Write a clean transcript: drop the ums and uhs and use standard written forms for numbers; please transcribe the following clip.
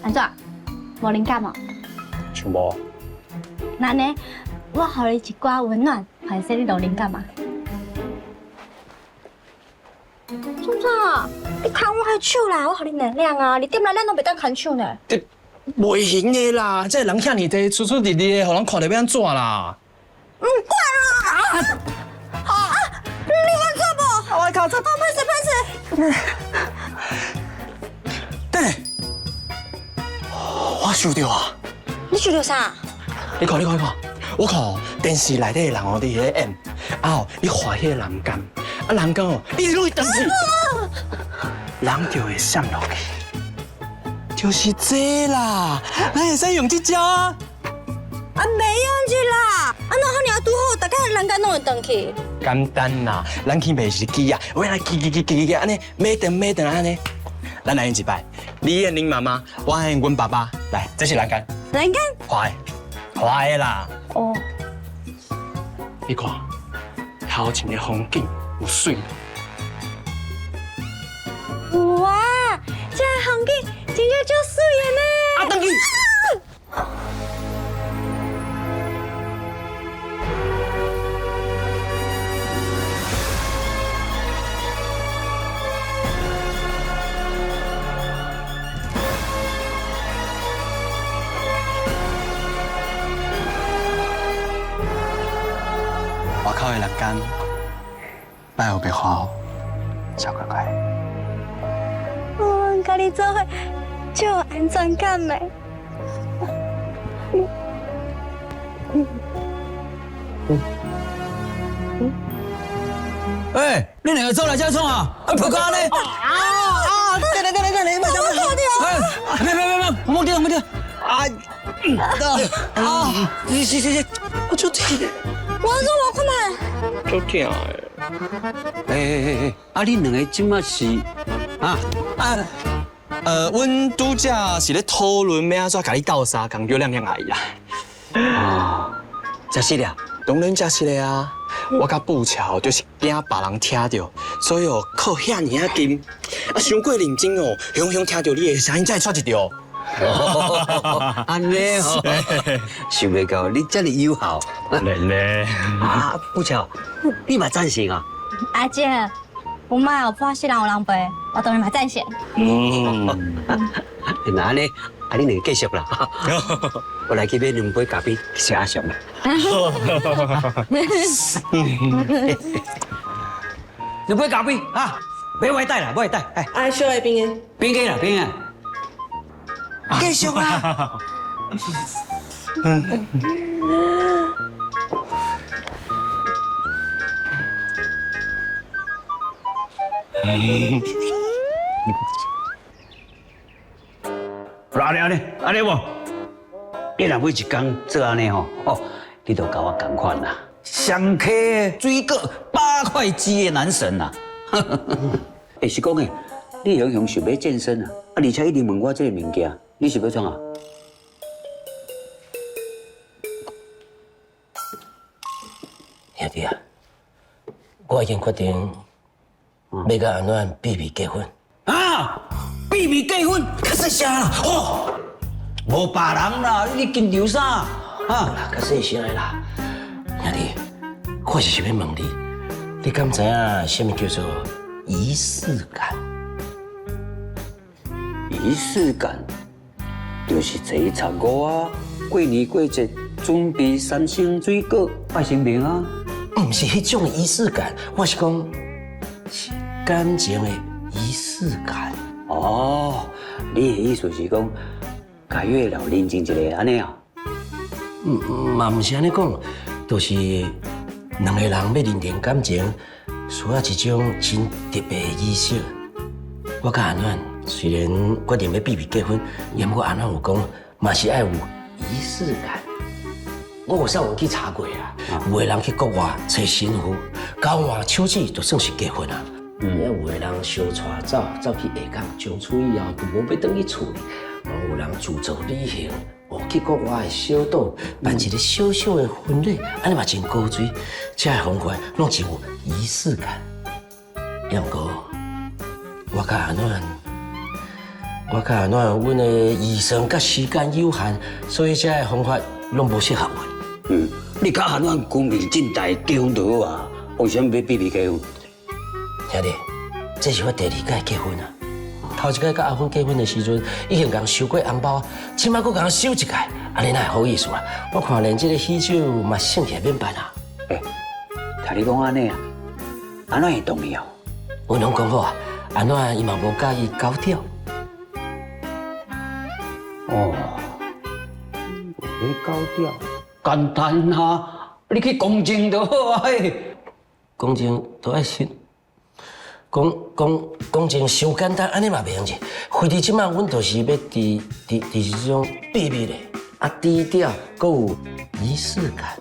安怎？无灵感哦？想无？那呢，我予你一寡温暖，还使你有灵感嘛？总长，你牵我的手啦，我予你能量啊！你点来咱都袂当牵手呢。袂行的啦，这人遐尼低，出出入入的，互人看到要安怎啦？管啦！你玩错不？我靠！拍摄。等下，我想到啊！你想到啥？你看，我看电视内底的人哦，伫迄演，啊，你画迄个栏杆，啊，栏杆哦，你落去登去，人就会闪落去，就是这啦，咱会使用这招啊！啊，袂用去啦！啊，那好尔拄好，大家人家拢会登去。简单啦，咱去卖是机啊，我来记，安尼买顿安尼，咱来演一摆，你演恁妈妈，我演阮爸爸，来，这是栏杆，栏杆？画的啦。哦。你看，头前的风景有水无？哇，这风景真正足水的呢！啊，登去。外口的栏杆，摆有白花哦，小乖乖。我甲你做伙，就有安全感的。哎，你两个走来这创啊？啊，扑街呢？对，慢点。哎，别，我忘掉。是，我就听。我说我困难。就听诶。啊，你两个今麦是阮拄则是咧讨论要安怎甲你斗相共叫亮阿姨啦。哦，食死了。当然食实个啊！我甲布桥就是惊别人听到，所以哦靠遐尔啊近，啊伤过认真哦，雄听到你的声音才会出一条。安尼哦，想袂到你这么友好。咧。啊，不巧，你嘛赞成啊？阿姐，我妈有破死人有人陪，我当然嘛赞成。那安尼，啊，你两个继续啦。我来去买2杯咖啡，谢阿雄啦。2杯咖啡啊，别外带啦，别外带。哎，啊，小的冰的，冰给啦，冰啊。继续啦。安尼无？你若每一工做安尼吼，你都甲我同款啦。上客的水果8块鸡的男神呐！哎，是讲诶，你雄雄想要健身啊，而且一直问我这个物件，你是要创啊？兄弟啊，我已经决定要甲安暖秘密结婚。啊！秘密结婚，可是啥啦？哦，无别人啦，你紧张啥？啊！较细声的啦，兄弟，我是想要问你，你敢知影什么叫做仪式感？仪式感就是初一、初五啊，过年过节准备3星水果拜神明啊。不是迄种仪式感，我是讲是感情的仪式感。哦，你的意思是讲，甲月老认真一下安尼啊？嘛唔是安尼讲，就是两个人要认定感情，需要一种真特别的仪式。我甲安暖虽然决定要秘密结婚，也不过安暖有讲，嘛是爱有仪式感。我有上网去查过啊，有的人去国外找新妇，交换手指就算是结婚啊。有的人相带走去下港，从此以后就无要回去厝里。有人自助旅行，去国外的小岛办一个小小的婚礼，安尼嘛真高水。这个方法拢是有仪式感。要不过，我甲安暖我甲阿暖，阮的医生甲时间有限，所以这个方法拢无适合阮。你甲韩阮公平正大结婚就好啊，为什么要秘密结婚？兄弟，这是我第二届结婚啊。头一届甲阿芬结婚的时阵，已经共收过红包，即摆佫共收一届，安尼哪会好意思啊？我看连这个喜酒嘛省起来免办啊。听你讲安尼啊，安怎会同意哦？阮拢讲好啊，阿暖伊嘛无介意高调。哦，你高调，简单啊，你去公证就好啊。公证都爱信，公证伤简单，安尼嘛袂用去。非得即摆阮就是要伫这种秘密的，低调，佮有仪式感。